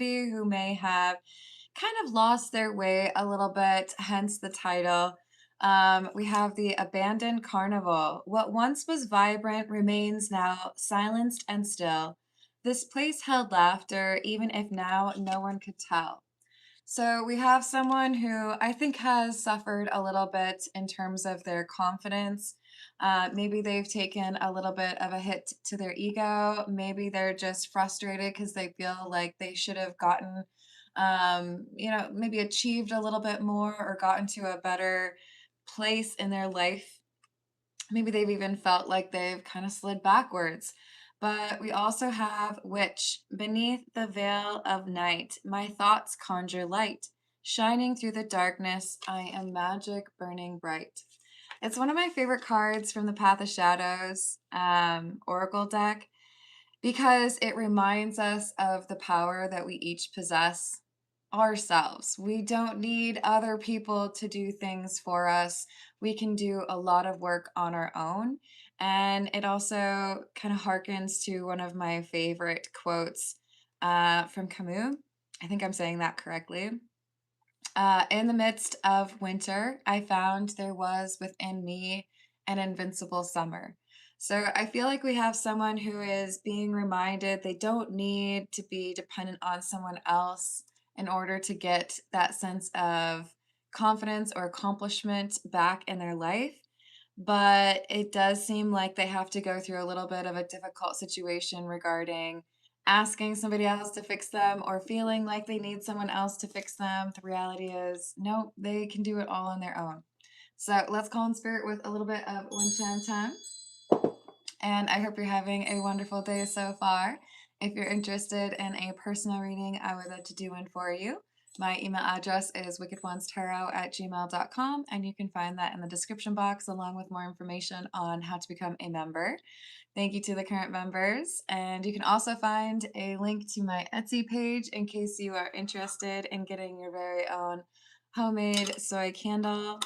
who may have kind of lost their way a little bit, hence the title. We have the abandoned carnival. What once was vibrant remains now silenced and still. This place held laughter, even if now no one could tell. So we have someone who I think has suffered a little bit in terms of their confidence. Maybe they've taken a little bit of a hit to their ego. Maybe they're just frustrated because they feel like they should have gotten, maybe achieved a little bit more or gotten to a better place in their life. Maybe they've even felt like they've kind of slid backwards. But we also have witch. Beneath the veil of night, my thoughts conjure light. Shining through the darkness, I am magic burning bright. It's one of my favorite cards from the Path of Shadows Oracle deck because it reminds us of the power that we each possess ourselves. We don't need other people to do things for us. We can do a lot of work on our own. And it also kind of harkens to one of my favorite quotes from Camus. I think I'm saying that correctly. In the midst of winter, I found there was within me an invincible summer. So I feel like we have someone who is being reminded they don't need to be dependent on someone else in order to get that sense of confidence or accomplishment back in their life. But it does seem like they have to go through a little bit of a difficult situation regarding asking somebody else to fix them or feeling like they need someone else to fix them. The reality is, no, they can do it all on their own. So let's call in spirit with a little bit of Wen Chan Tan. And I hope you're having a wonderful day so far. If you're interested in a personal reading, I would love to do one for you. My email address is wickedonestarot@gmail.com, and you can find that in the description box along with more information on how to become a member. Thank you to the current members. And you can also find a link to my Etsy page in case you are interested in getting your very own homemade soy candle.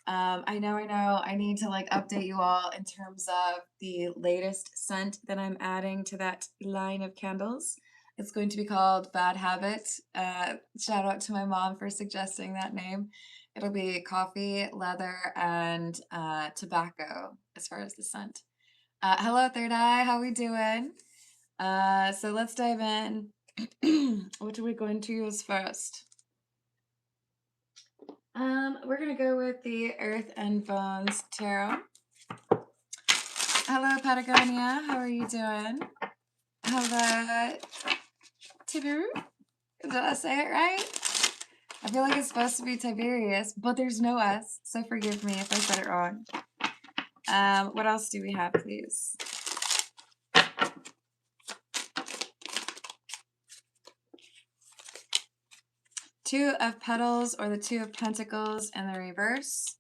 I know, I need to like update you all in terms of the latest scent that I'm adding to that line of candles. It's going to be called Bad Habit. Shout out to my mom for suggesting that name. It'll be coffee, leather, and tobacco as far as the scent. Hello, Third Eye. How we doing? So let's dive in. What are we going to use first? We're gonna go with the Earth and Bones Tarot. Hello, Patagonia. How are you doing? How about Tiberu? Did I say it right? I feel like it's supposed to be Tiberius, but there's no S, so forgive me if I said it wrong. What else do we have, please? Two of Petals or the Two of Pentacles in the reverse.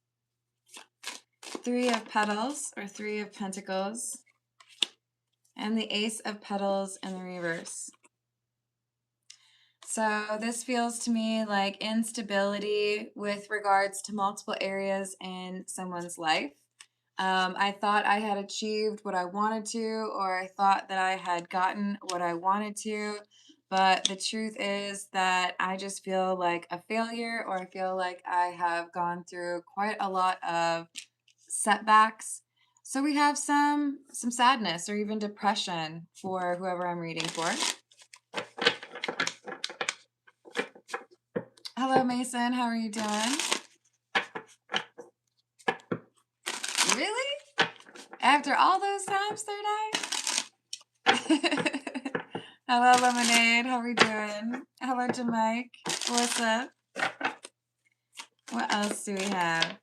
Three of Petals or Three of Pentacles. And the Ace of Petals in the reverse. So this feels to me like instability with regards to multiple areas in someone's life. I thought I had achieved what I wanted to, or I thought that I had gotten what I wanted to, but the truth is that I just feel like a failure, or I feel like I have gone through quite a lot of setbacks. So we have some sadness or even depression for whoever I'm reading for. Hello, Mason. How are you doing? Really? After all those times, Third Eye? Hello, Lemonade. How are we doing? Hello, Jamaica. What's up? What else do we have?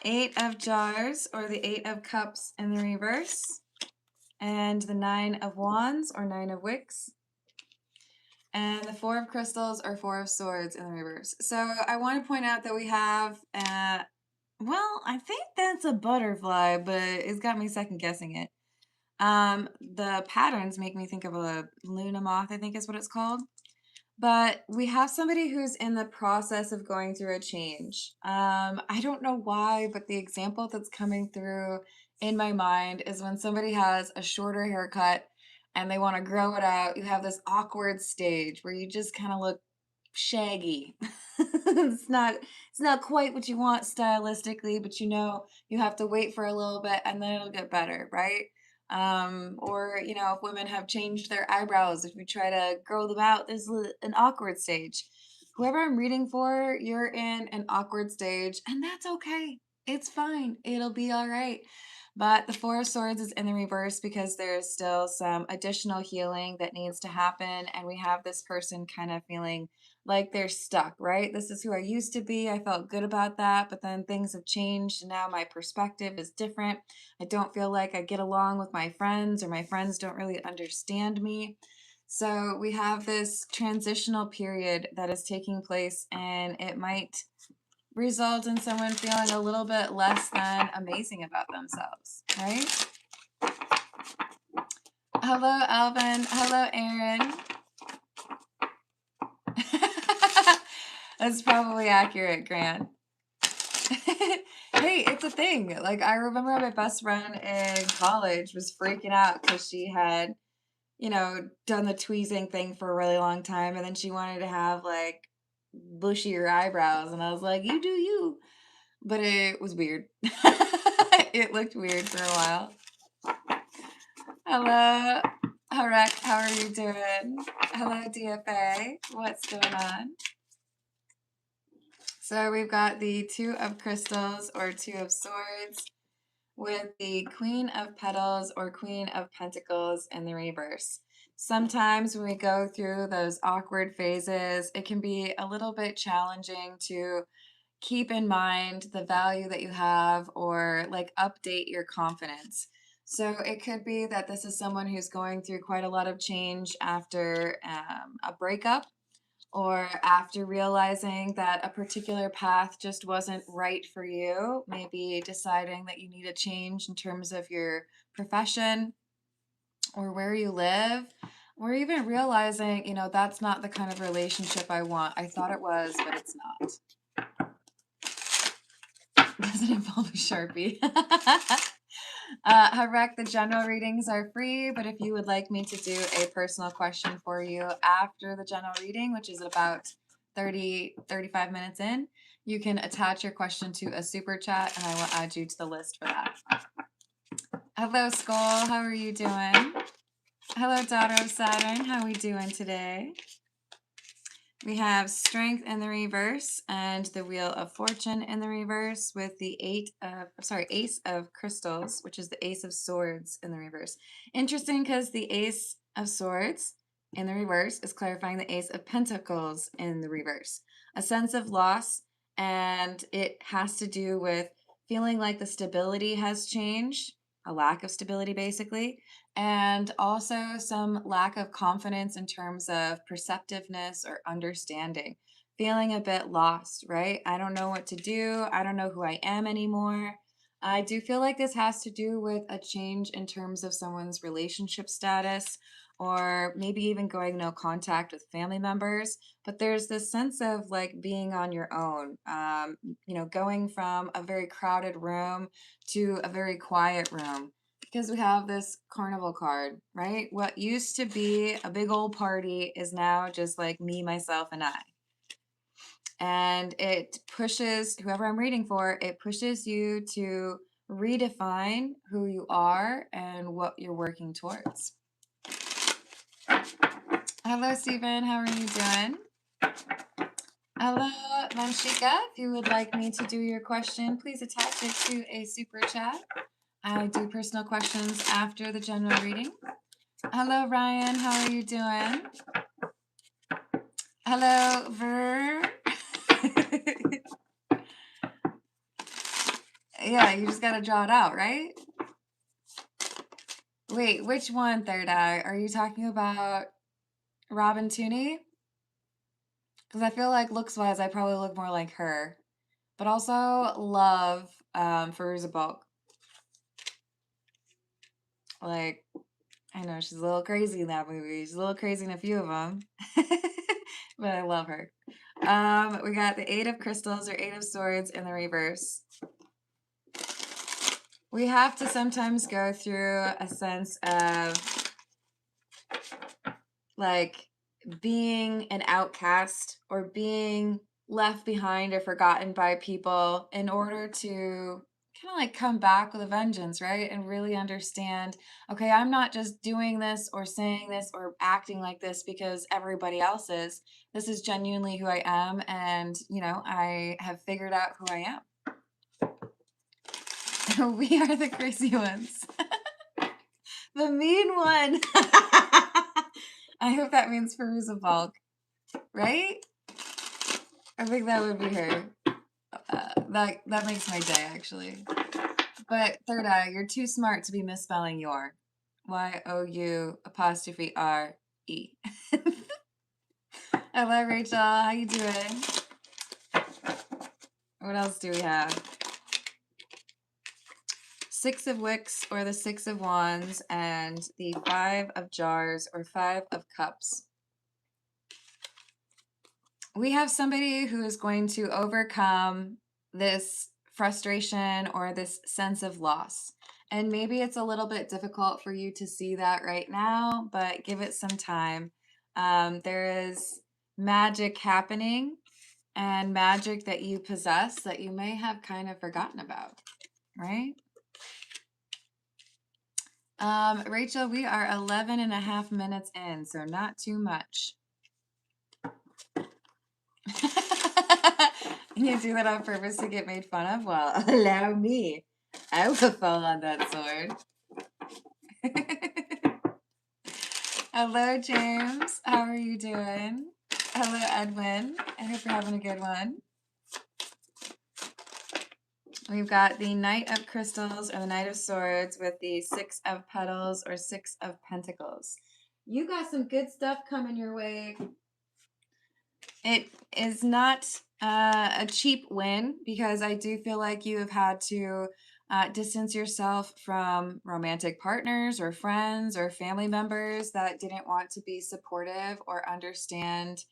Eight of Jars or the Eight of Cups in the reverse. And the Nine of Wands or Nine of Wicks. And the Four of Crystals or Four of Swords in the reverse. So I want to point out that we have, well, I think that's a butterfly, but it's got me second guessing it. The patterns make me think of a Luna moth, I think is what it's called. But we have somebody who's in the process of going through a change. I don't know why, but the example that's coming through in my mind is when somebody has a shorter haircut and they want to grow it out. You have this awkward stage where you just kind of look shaggy. It's not quite what you want stylistically, but you know you have to wait for a little bit and then it'll get better, right? Or you know, if women have changed their eyebrows, if you try to grow them out, there's an awkward stage. Whoever I'm reading for, you're in an awkward stage, and that's okay. It's fine. It'll be all right. But the Four of Swords is in the reverse because there's still some additional healing that needs to happen. And we have this person kind of feeling like they're stuck, right? This is who I used to be. I felt good about that, but then things have changed. And now my perspective is different. I don't feel like I get along with my friends, or my friends don't really understand me. So we have this transitional period that is taking place, and it might result in someone feeling a little bit less than amazing about themselves, right? Hello, Alvin. Hello, Aaron. That's probably accurate, Grant. Hey, it's a thing. Like, I remember my best friend in college was freaking out because she had, you know, done the tweezing thing for a really long time, and then she wanted to have like bushier eyebrows, and I was like, you do you. But it was weird. It looked weird for a while. Hello, Harek, how are you doing? Hello, DFA, what's going on? So we've got the Two of Crystals or Two of Swords with the Queen of Petals or Queen of Pentacles in the reverse. Sometimes when we go through those awkward phases, it can be a little bit challenging to keep in mind the value that you have, or like update your confidence. So it could be that this is someone who's going through quite a lot of change after a breakup, or after realizing that a particular path just wasn't right for you, maybe deciding that you need a change in terms of your profession or where you live, or even realizing, you know, that's not the kind of relationship I want. I thought it was, but it's not. Doesn't involve a Sharpie. Harek, the general readings are free, but if you would like me to do a personal question for you after the general reading, which is about 35 minutes in, you can attach your question to a super chat and I will add you to the list for that. Hello, Skull. How are you doing? Hello, Daughter of Saturn. How are we doing today? We have Strength in the reverse and the Wheel of Fortune in the reverse with the Ace of Crystals, which is the Ace of Swords in the reverse. Interesting because the Ace of Swords in the reverse is clarifying the Ace of Pentacles in the reverse. A sense of loss, and it has to do with feeling like the stability has changed, a lack of stability basically, and also some lack of confidence in terms of perceptiveness or understanding, feeling a bit lost, right? I don't know what to do. I don't know who I am anymore. I do feel like this has to do with a change in terms of someone's relationship status, or maybe even going no contact with family members. But there's this sense of like being on your own, you know, going from a very crowded room to a very quiet room, because we have this carnival card, right? What used to be a big old party is now just like me, myself, and I. And it pushes whoever I'm reading for, it pushes you to redefine who you are and what you're working towards. Hello, Stephen. How are you doing? Hello, Manshika. If you would like me to do your question, please attach it to a super chat. I do personal questions after the general reading. Hello, Ryan. How are you doing? Hello, Ver. Yeah, you just gotta draw it out, right? Wait, which one, Third Eye? Are you talking about Robin Tooney? Because I feel like looks-wise, I probably look more like her. But also love Firuza Balk. Like, I know she's a little crazy in that movie. She's a little crazy in a few of them. But I love her. We got the Eight of Crystals or Eight of Swords in the reverse. We have to sometimes go through a sense of like being an outcast or being left behind or forgotten by people in order to kind of like come back with a vengeance, right? And really understand, okay, I'm not just doing this or saying this or acting like this because everybody else is. This is genuinely who I am. And, I have figured out who I am. We are the crazy ones. The mean one. I hope that means Perusa Bulk, right? I think that would be her. That makes my day, actually. But third eye, you're too smart to be misspelling your. YOU''RE. Hello, Rachel. How you doing? What else do we have? Six of Wicks or the Six of Wands and the Five of Jars or Five of Cups. We have somebody who is going to overcome this frustration or this sense of loss. And maybe it's a little bit difficult for you to see that right now, but give it some time. There is magic happening and magic that you possess that you may have kind of forgotten about, right? Rachel, we are 11 and a half minutes in, so not too much. You do that on purpose to get made fun of? Well, allow me. I will fall on that sword. Hello, James. How are you doing? Hello, Edwin. I hope you're having a good one. We've got the Knight of Crystals or the Knight of Swords with the Six of Petals or Six of Pentacles. You got some good stuff coming your way. It is not a cheap win because I do feel like you have had to distance yourself from romantic partners or friends or family members that didn't want to be supportive or understand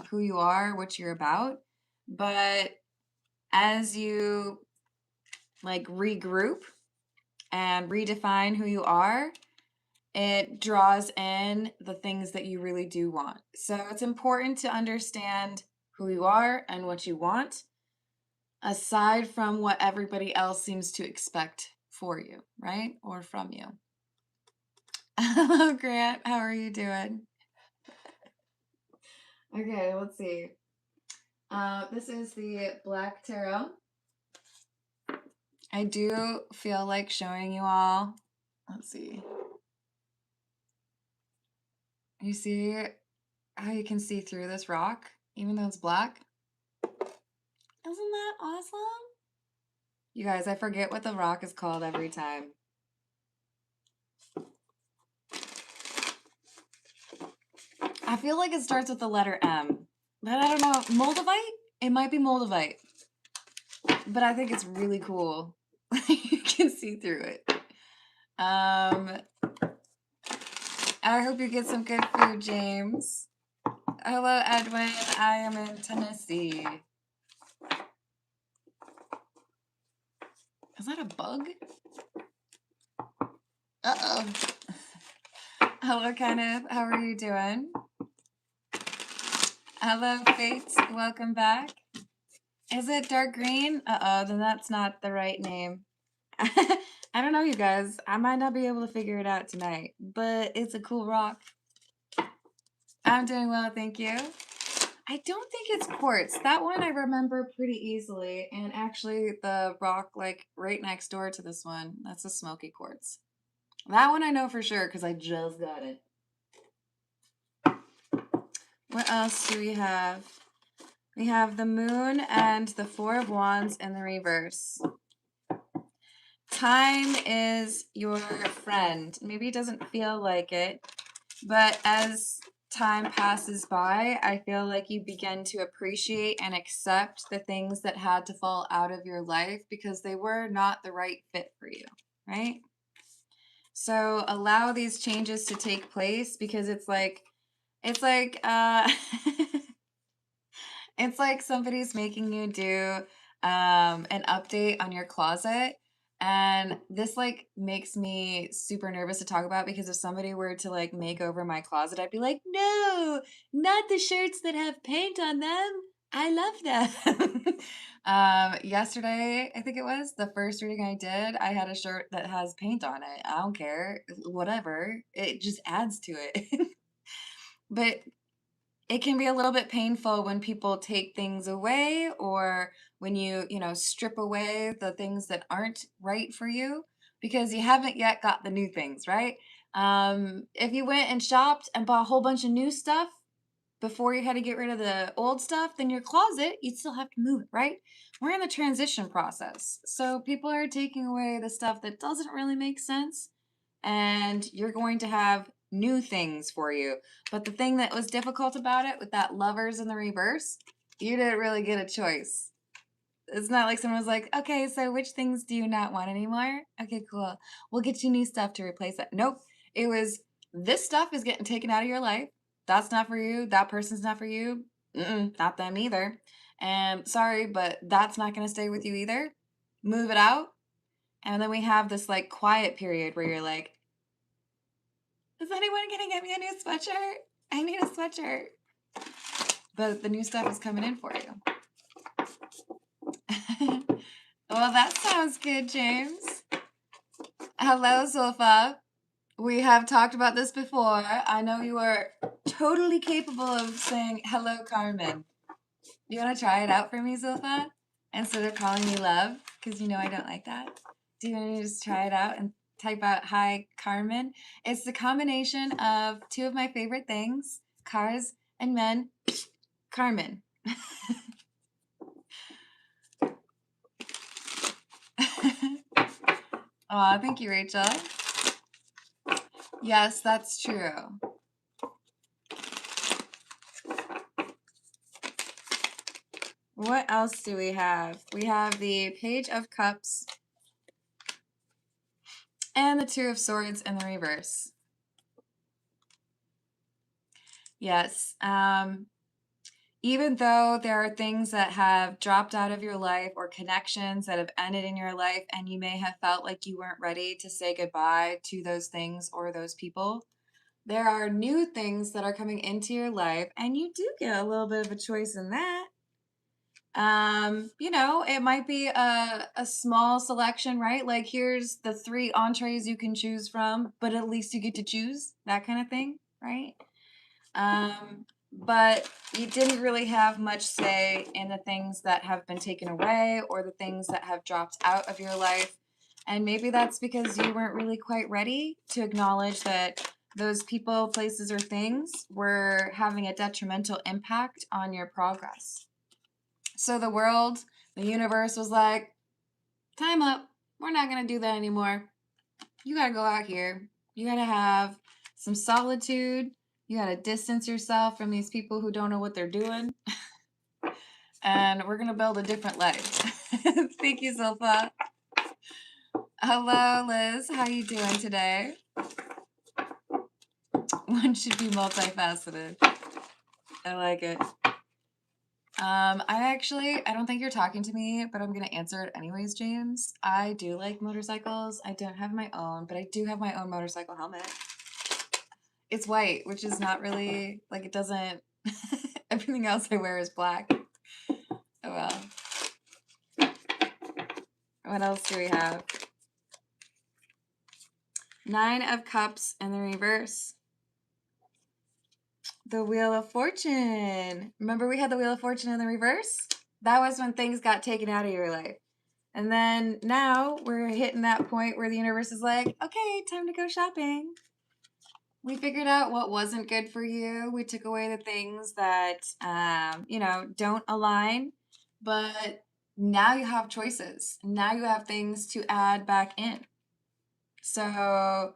who you are, what you're about. But as you like regroup and redefine who you are, it draws in the things that you really do want. So it's important to understand who you are and what you want, aside from what everybody else seems to expect for you, right? Or from you. Hello, Grant. How are you doing? Okay, let's see. This is the Black Tarot. I do feel like showing you all. Let's see. You see how you can see through this rock, even though it's black? Isn't that awesome? You guys, I forget what the rock is called every time. I feel like it starts with the letter M, but I don't know. Moldavite? It might be Moldavite, but I think it's really cool. You can see through it. I hope you get some good food, James. Hello, Edwin. I am in Tennessee. Is that a bug? Uh-oh. Hello, Kenneth. How are you doing? Hello, Fate. Welcome back. Is it dark green? Uh-oh, then that's not the right name. I don't know, you guys. I might not be able to figure it out tonight, but it's a cool rock. I'm doing well, thank you. I don't think it's quartz. That one I remember pretty easily. And actually, the rock, like, right next door to this one, that's a smoky quartz. That one I know for sure because I just got it. What else do we have? We have the Moon and the Four of Wands in the reverse. Time is your friend. Maybe it doesn't feel like it, but as time passes by, I feel like you begin to appreciate and accept the things that had to fall out of your life because they were not the right fit for you, right? So allow these changes to take place because it's like it's like somebody's making you do an update on your closet And this like makes me super nervous to talk about because if somebody were to like make over my closet, I'd be like, no, not the shirts that have paint on them. I love them. Yesterday, I think it was the first reading I did, I had a shirt that has paint on it. I don't care. Whatever. It just adds to it. But it can be a little bit painful when people take things away or when you strip away the things that aren't right for you because you haven't yet got the new things, right? If you went and shopped and bought a whole bunch of new stuff before you had to get rid of the old stuff, then your closet, you'd still have to move it, right? We're in the transition process. So people are taking away the stuff that doesn't really make sense, and you're going to have new things for you. But the thing that was difficult about it with that lovers in the reverse, you didn't really get a choice. It's not like someone was like, okay, so which things do you not want anymore? Okay, cool. We'll get you new stuff to replace that. Nope. It was this stuff is getting taken out of your life. That's not for you. That person's not for you. Not them either. And sorry, but that's not going to stay with you either. Move it out. And then we have this like quiet period where you're like, is anyone going to get me a new sweatshirt? I need a sweatshirt. But the new stuff is coming in for you. Well, that sounds good, James. Hello, Zulfa. We have talked about this before. I know you are totally capable of saying hello, Carmen. You want to try it out for me, Zulfa? Instead of calling me love, because you know I don't like that. Do you want to just try it out and type out hi, Carmen? It's the combination of two of my favorite things, cars and men. Carmen. Aw, thank you, Rachel. Yes, that's true. What else do we have? We have the Page of Cups and the Two of Swords in the reverse. Yes. Even though there are things that have dropped out of your life or connections that have ended in your life, and you may have felt like you weren't ready to say goodbye to those things or those people, there are new things that are coming into your life, and you do get a little bit of a choice in that. It might be a small selection, right? Like here's the 3 entrees you can choose from, but at least you get to choose, that kind of thing, right? But you didn't really have much say in the things that have been taken away or the things that have dropped out of your life. And maybe that's because you weren't really quite ready to acknowledge that those people, places, or things were having a detrimental impact on your progress. So the world, the universe was like, time up. We're not going to do that anymore. You got to go out here. You got to have some solitude. You got to distance yourself from these people who don't know what they're doing. And we're going to build a different life. Thank you, Zilpha. Hello, Liz. How you doing today? One should be multifaceted. I like it. I don't think you're talking to me, but I'm going to answer it anyways, James. I do like motorcycles. I don't have my own, but I do have my own motorcycle helmet. It's white, which is not really, like, it doesn't, everything else I wear is black. Oh well. What else do we have? 9 of Cups in the reverse. The Wheel of Fortune. Remember we had the Wheel of Fortune in the reverse? That was when things got taken out of your life. And then now we're hitting that point where the universe is like, okay, time to go shopping. We figured out what wasn't good for you. We took away the things that, don't align. But now you have choices. Now you have things to add back in. So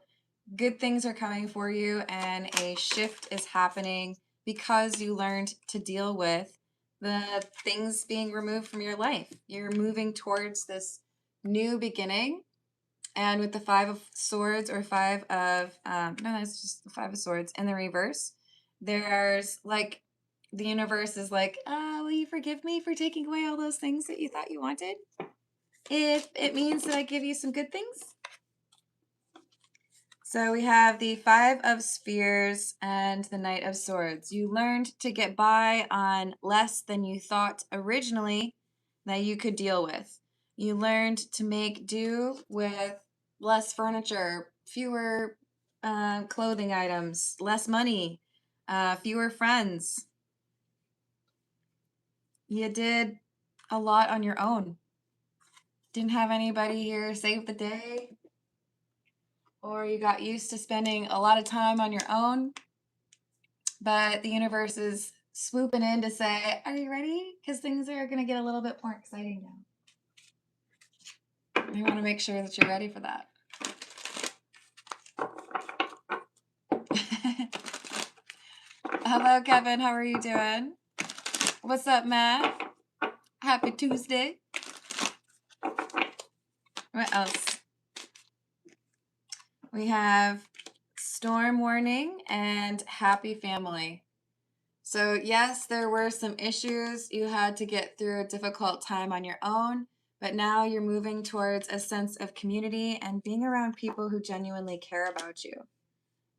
good things are coming for you, and a shift is happening because you learned to deal with the things being removed from your life. You're moving towards this new beginning. And with the 5 of Swords or 5 of, no, that's just the 5 of Swords in the reverse, there's like, the universe is like, will you forgive me for taking away all those things that you thought you wanted? if it means that I give you some good things. So we have the Five of Spheres and the Knight of Swords. You learned to get by on less than you thought originally that you could deal with. You learned to make do with less furniture, fewer clothing items, less money, fewer friends. You did a lot on your own. Didn't have anybody here save the day, or you got used to spending a lot of time on your own. But the universe is swooping in to say, are you ready? Because things are going to get a little bit more exciting now. I want to make sure that you're ready for that. Hello, Kevin. How are you doing? What's up, Matt? Happy Tuesday. What else? We have storm warning and happy family. So yes, there were some issues. You had to get through a difficult time on your own, but now you're moving towards a sense of community and being around people who genuinely care about you.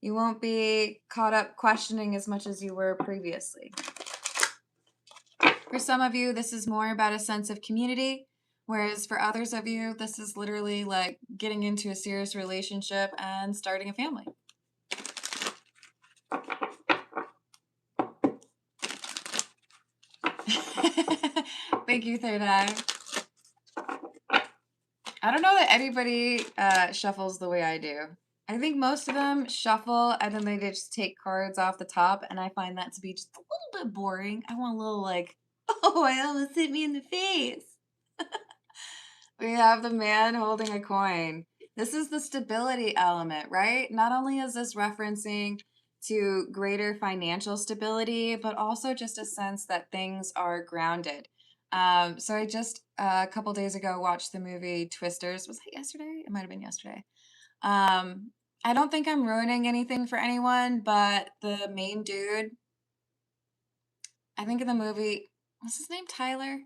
You won't be caught up questioning as much as you were previously. For some of you, this is more about a sense of community, whereas for others of you, this is literally like getting into a serious relationship and starting a family. Thank you, Third Eye. I don't know that anybody shuffles the way I do. I think most of them shuffle and then they just take cards off the top, and I find that to be just a little bit boring. I want a little like, oh, I almost hit me in the face. We have the man holding a coin. This is the stability element, right? Not only is this referencing to greater financial stability, but also just a sense that things are grounded. So I just a couple days ago watched the movie Twisters. Was that yesterday? It might have been yesterday. I don't think I'm ruining anything for anyone, but the main dude, I think in the movie, what's his name? Tyler?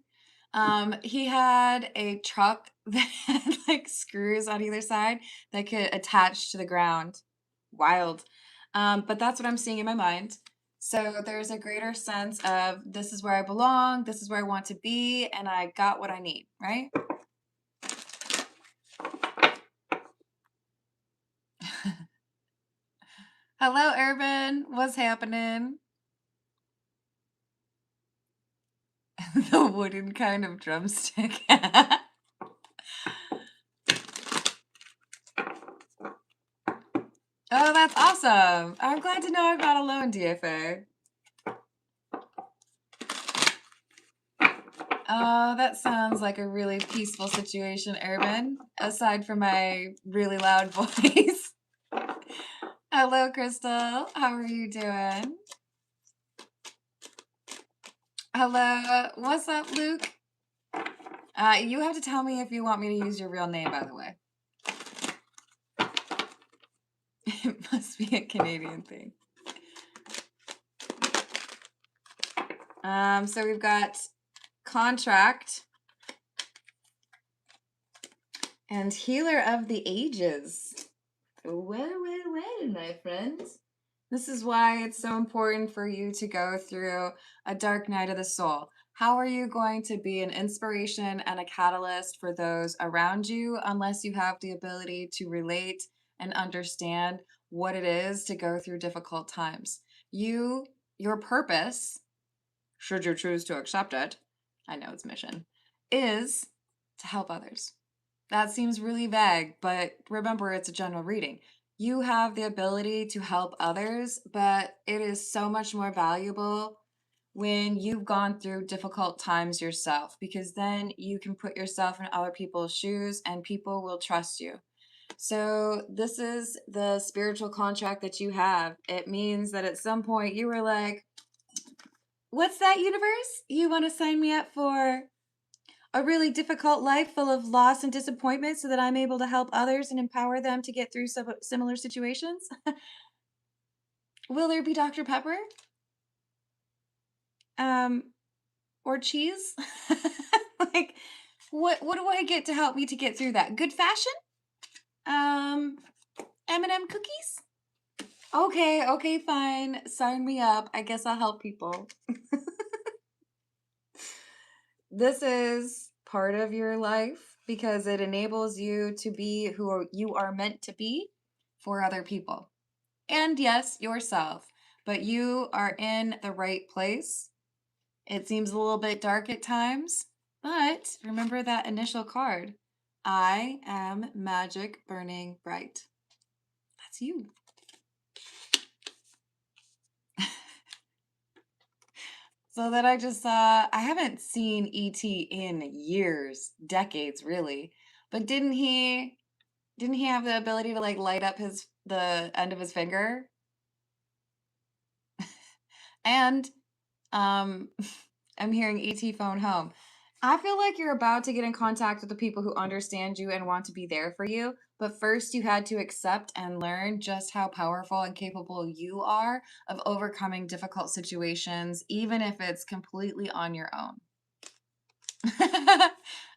He had a truck that had like screws on either side that could attach to the ground. Wild. But that's what I'm seeing in my mind. So there's a greater sense of this is where I belong, this is where I want to be, and I got what I need, right? Hello, Urban. What's happening? The wooden kind of drumstick. Oh, that's awesome. I'm glad to know I'm not alone, DFA. Oh, that sounds like a really peaceful situation, Urban, aside from my really loud voice. Hello, Crystal. How are you doing? Hello. What's up, Luke? You have to tell me if you want me to use your real name, by the way. It must be a Canadian thing. So we've got contract and healer of the ages. Well, my friends. This is why it's so important for you to go through a dark night of the soul. How are you going to be an inspiration and a catalyst for those around you unless you have the ability to relate and understand what it is to go through difficult times? Your purpose, should you choose to accept it, I know it's mission, is to help others. That seems really vague, but remember, it's a general reading. You have the ability to help others, but it is so much more valuable when you've gone through difficult times yourself, because then you can put yourself in other people's shoes and people will trust you. So, this is the spiritual contract that you have. It means that at some point you were like, what's that, universe? You want to sign me up for a really difficult life full of loss and disappointment so that I'm able to help others and empower them to get through similar situations? Will there be Dr. Pepper? Um, or cheese? Like, What do I get to help me to get through that? Good fashion? Um, M&M cookies? Okay, okay, fine. Sign me up. I guess I'll help people. This is part of your life because it enables you to be who you are meant to be for other people. And yes, yourself. But you are in the right place. It seems a little bit dark at times, but remember that initial card. I am magic burning bright. That's you. So that I just saw, I haven't seen E.T. in years, decades really. But didn't he have the ability to like light up the end of his finger? And um I'm hearing ET phone home. I feel like you're about to get in contact with the people who understand you and want to be there for you. But first, you had to accept and learn just how powerful and capable you are of overcoming difficult situations, even if it's completely on your own.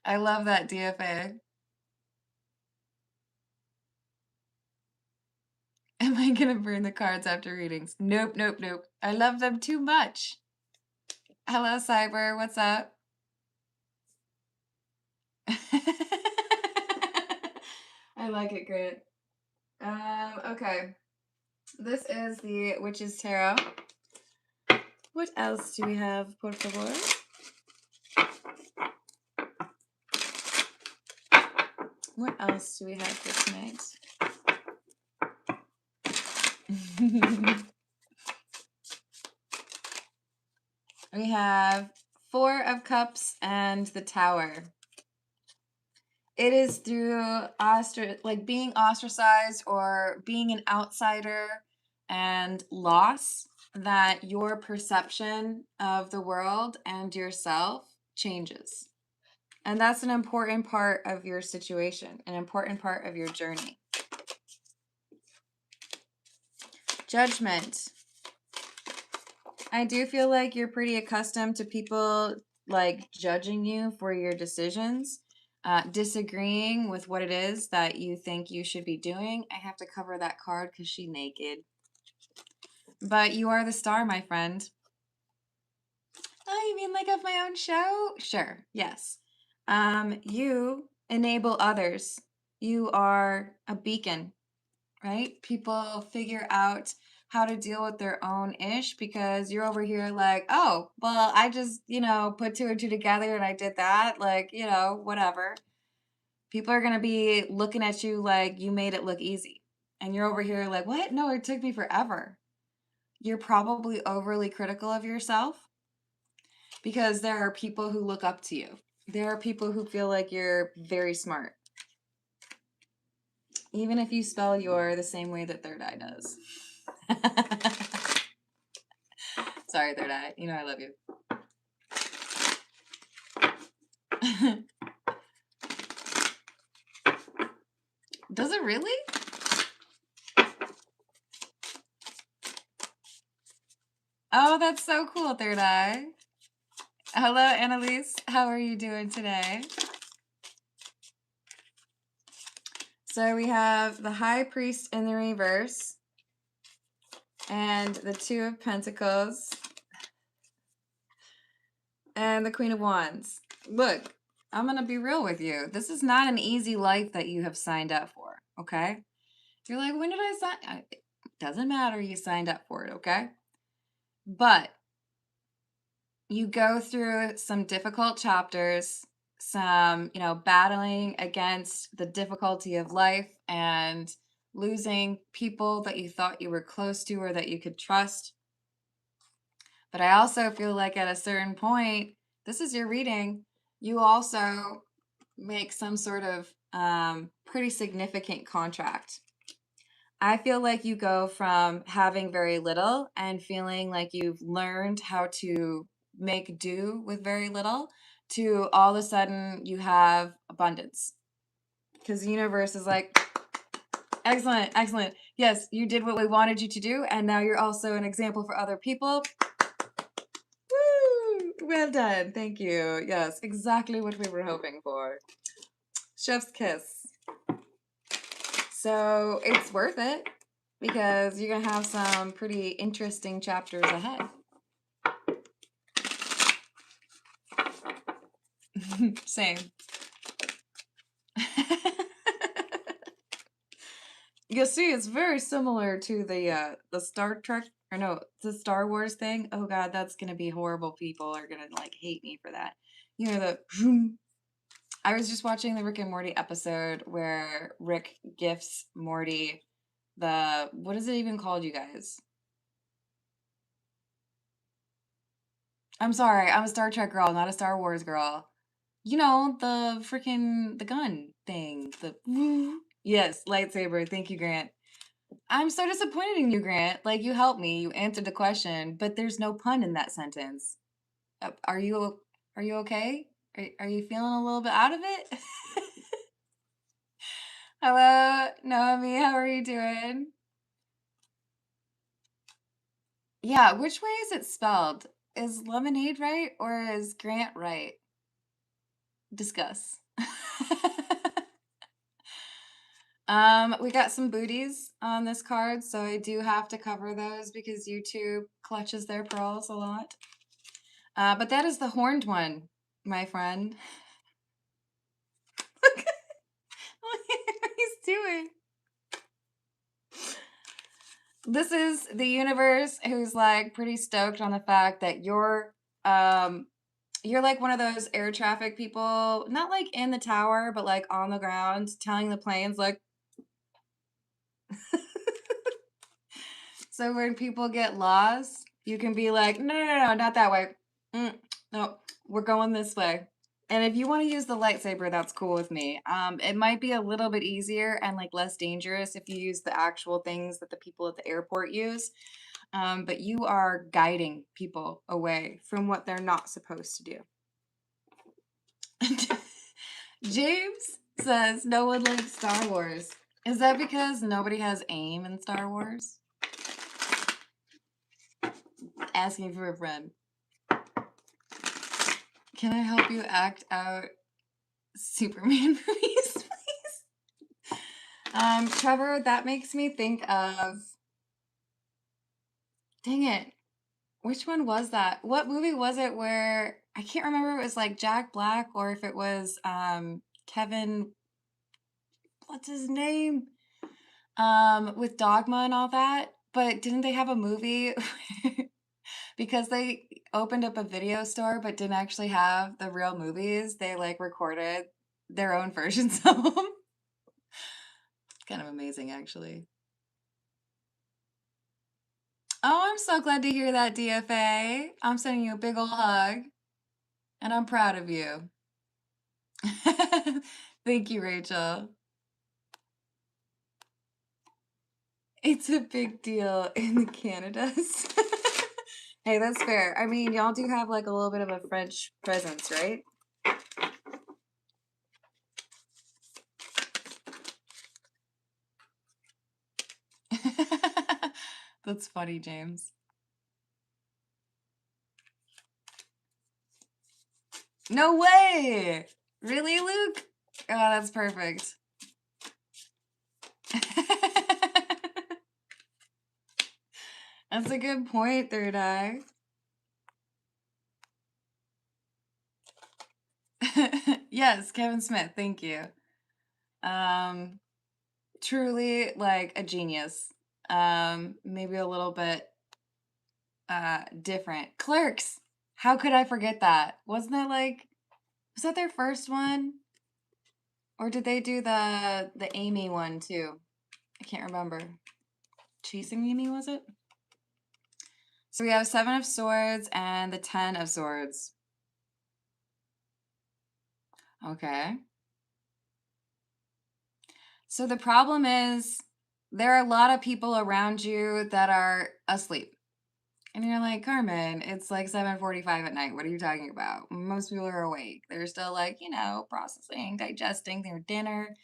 I love that, DFA. Am I going to burn the cards after readings? Nope, nope, nope. I love them too much. Hello, Cyber. What's up? I like it, Grit. Okay. This is the Witch's Tarot. What else do we have, por favor? What else do we have for tonight? We have Four of Cups and the Tower. It is through being ostracized or being an outsider and loss that your perception of the world and yourself changes. And that's an important part of your situation, an important part of your journey. Judgment. I do feel like you're pretty accustomed to people like judging you for your decisions, disagreeing with what it is that you think you should be doing. I have to cover that card because she's naked. But you are the star, my friend. Oh, you mean like of my own show? Sure, yes. You enable others. You are a beacon, right? People figure out how to deal with their own ish because you're over here like, oh, well, I just, put two and two together and I did that. Like, whatever. People are going to be looking at you like you made it look easy. And you're over here like, what? No, it took me forever. You're probably overly critical of yourself because there are people who look up to you. There are people who feel like you're very smart. Even if you spell your the same way that Third Eye does. Sorry, Third Eye. You know I love you. Does it really? Oh, that's so cool, Third Eye. Hello, Annalise. How are you doing today? So we have the High Priest in the reverse and the Two of Pentacles and the Queen of Wands. Look, I'm going to be real with you. This is not an easy life that you have signed up for, okay? You're like, when did I sign? It doesn't matter. You signed up for it, okay? But you go through some difficult chapters, some, battling against the difficulty of life and losing people that you thought you were close to or that you could trust. But I also feel like at a certain point, this is your reading, you also make some sort of pretty significant contract. I feel like you go from having very little and feeling like you've learned how to make do with very little to all of a sudden you have abundance. Because the universe is like, excellent, excellent. Yes, you did what we wanted you to do, and now you're also an example for other people. Woo! Well done. Thank you. Yes, exactly what we were hoping for. Chef's kiss. So it's worth it because you're going to have some pretty interesting chapters ahead. Same. You see, it's very similar to the Star Trek, or no, the Star Wars thing. Oh God, that's gonna be horrible. People are gonna like hate me for that. You know the. I was just watching the Rick and Morty episode where Rick gifts Morty the, what is it even called, you guys? I'm sorry, I'm a Star Trek girl, not a Star Wars girl. You know, the freaking the gun thing. The yes, lightsaber. Thank you, Grant. I'm so disappointed in you, Grant. Like you helped me, you answered the question, but there's no pun in that sentence. Are you okay? Are you feeling a little bit out of it? Hello, Naomi. How are you doing? Yeah, which way is it spelled? Is lemonade right or is Grant right? Discuss. We got some booties on this card, so I do have to cover those because YouTube clutches their pearls a lot. But that is the horned one, my friend. Look at what he's doing. This is the universe who's like pretty stoked on the fact that you're like one of those air traffic people, not like in the tower, but like on the ground, telling the planes like. So when people get lost, you can be like, no, no, no, no, not that way. No, we're going this way. And if you want to use the lightsaber, that's cool with me. It might be a little bit easier and like less dangerous if you use the actual things that the people at the airport use. But you are guiding people away from what they're not supposed to do. James says no one likes Star Wars. Is that because nobody has aim in Star Wars? Asking for a friend. Can I help you act out Superman movies, please? Trevor, that makes me think of. Dang it. Which one was that? What movie was it where I can't remember if it was like Jack Black or if it was Kevin, what's his name? With Dogma and all that. But didn't they have a movie because they opened up a video store but didn't actually have the real movies? They like recorded their own versions of them. Kind of amazing, actually. Oh, I'm so glad to hear that, DFA. I'm sending you a big old hug, and I'm proud of you. Thank you, Rachel. It's a big deal in the Canadas. Hey, that's fair. I mean, y'all do have like a little bit of a French presence, right? That's funny, James. No way! Really, Luke? Oh, that's perfect. That's a good point, Third Eye. Yes, Kevin Smith, thank you. Truly like a genius. Maybe a little bit different. Clerks. How could I forget that? Wasn't that like, was that their first one? Or did they do the Amy one too? I can't remember. Chasing Amy, was it? So we have 7 of Swords and the 10 of Swords. Okay. So the problem is there are a lot of people around you that are asleep. And you're like, Carmen, it's like 7:45 at night. What are you talking about? Most people are awake. They're still like, processing, digesting their dinner.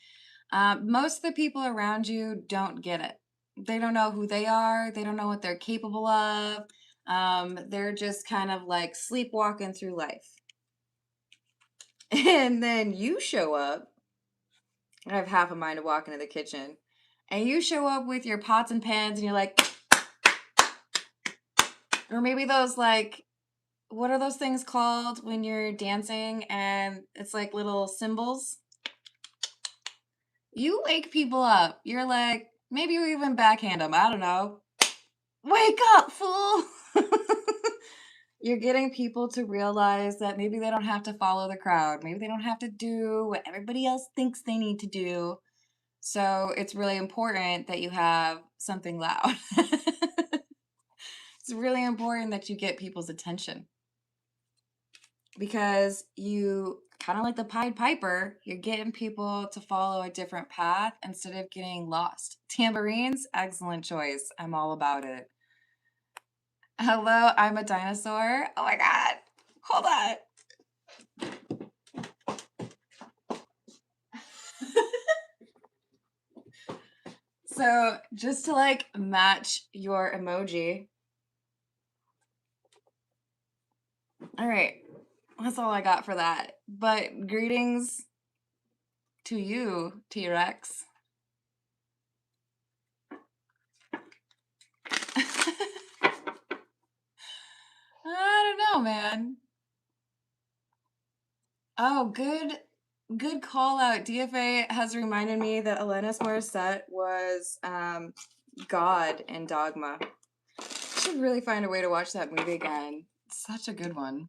Most of the people around you don't get it. They don't know who they are. They don't know what they're capable of. They're just kind of like sleepwalking through life. And then you show up. I have half a mind to walk into the kitchen. And you show up with your pots and pans and you're like, or maybe those like, what are those things called when you're dancing and it's like little cymbals? You wake people up. You're like, maybe you even backhand them. I don't know. Wake up, fool. You're getting people to realize that maybe they don't have to follow the crowd. Maybe they don't have to do what everybody else thinks they need to do. So it's really important that you have something loud. It's really important that you get people's attention because you kind of like the Pied Piper, you're getting people to follow a different path instead of getting lost. Tambourines, excellent choice. I'm all about it. Hello, I'm a dinosaur. Oh my God. Hold on. So just to like match your emoji. All right. That's all I got for that. But greetings to you, T-Rex. I don't know, man. Oh, good call out. DFA has reminded me that Alanis Morissette was God in Dogma. I should really find a way to watch that movie again. It's such a good one.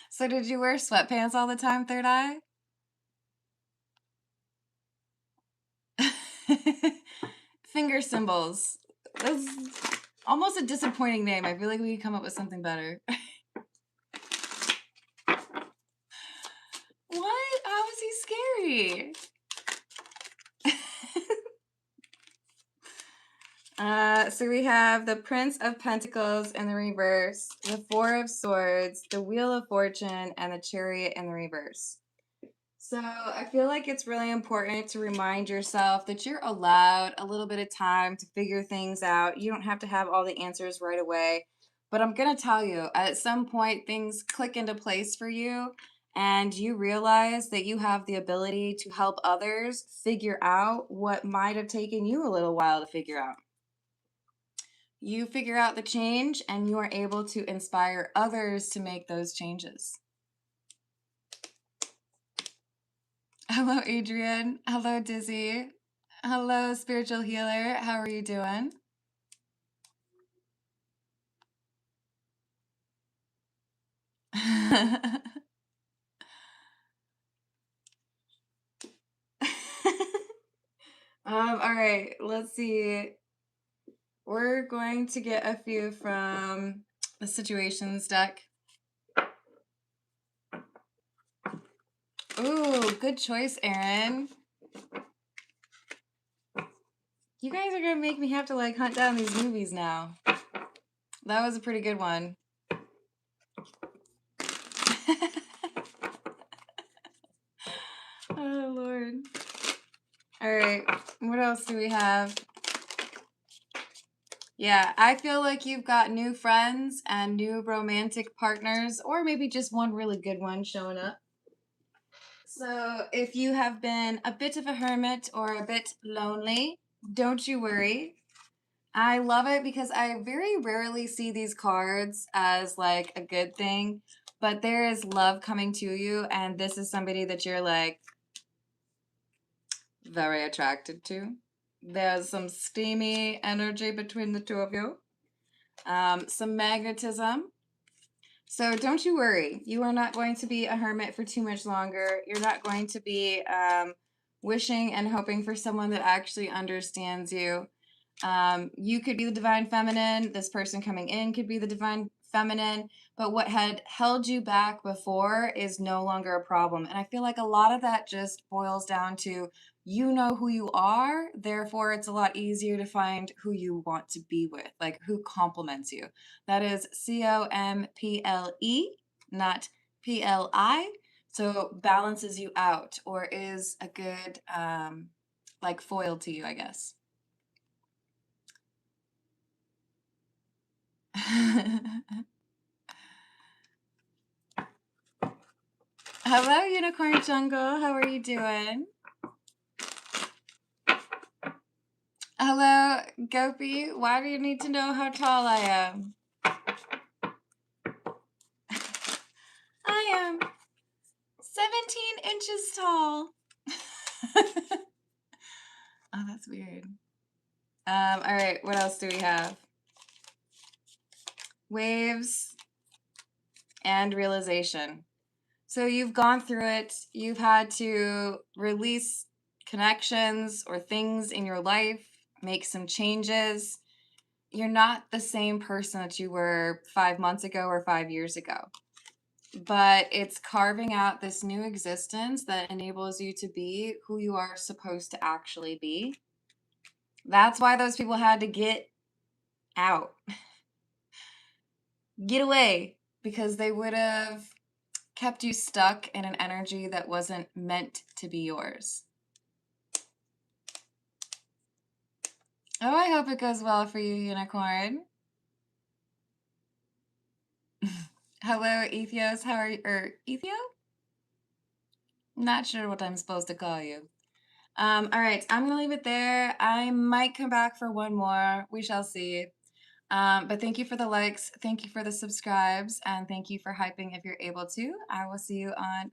So did you wear sweatpants all the time, Third Eye? Finger symbols. That's almost a disappointing name. I feel like we could come up with something better. What? How is he scary? So we have the Prince of Pentacles in the reverse, the Four of Swords, the Wheel of Fortune, and the Chariot in the reverse. So I feel like it's really important to remind yourself that you're allowed a little bit of time to figure things out. You don't have to have all the answers right away. But I'm going to tell you, at some point, things click into place for you, and you realize that you have the ability to help others figure out what might have taken you a little while to figure out. You figure out the change, and you are able to inspire others to make those changes. Hello, Adrian. Hello, Dizzy. Hello, spiritual healer. How are you doing? All right, let's see. We're going to get a few from the situations deck. Ooh, good choice, Aaron. You guys are gonna make me have to like hunt down these movies now. That was a pretty good one. Oh, Lord. All right, what else do we have? Yeah, I feel like you've got new friends and new romantic partners, or maybe just one really good one showing up. So, if you have been a bit of a hermit or a bit lonely, don't you worry. I love it because I very rarely see these cards as like a good thing, but there is love coming to you, and this is somebody that you're like very attracted to. There's some steamy energy between the two of you, some magnetism. So don't you worry. You are not going to be a hermit for too much longer. You're not going to be wishing and hoping for someone that actually understands you. You could be the divine feminine. This person coming in could be the divine feminine. But what had held you back before is no longer a problem. And I feel like a lot of that just boils down to you know who you are. Therefore, it's a lot easier to find who you want to be with, like who complements you. That is COMPLE, not PLI. So balances you out or is a good like foil to you, I guess. Hello, Unicorn Jungle. How are you doing? Hello, Gopi. Why do you need to know how tall I am? I am 17 inches tall. Oh, that's weird. All right, what else do we have? Waves and realization. So you've gone through it. You've had to release connections or things in your life, make some changes. You're not the same person that you were 5 months ago or 5 years ago. But it's carving out this new existence that enables you to be who you are supposed to actually be. That's why those people had to get out, get away, because they would have kept you stuck in an energy that wasn't meant to be yours. Oh, I hope it goes well for you, Unicorn. Hello, Ethios. How are you? Ethio? Not sure what I'm supposed to call you. All right, I'm gonna leave it there. I might come back for one more. We shall see. But thank you for the likes, thank you for the subscribes, and thank you for hyping if you're able to. I will see you on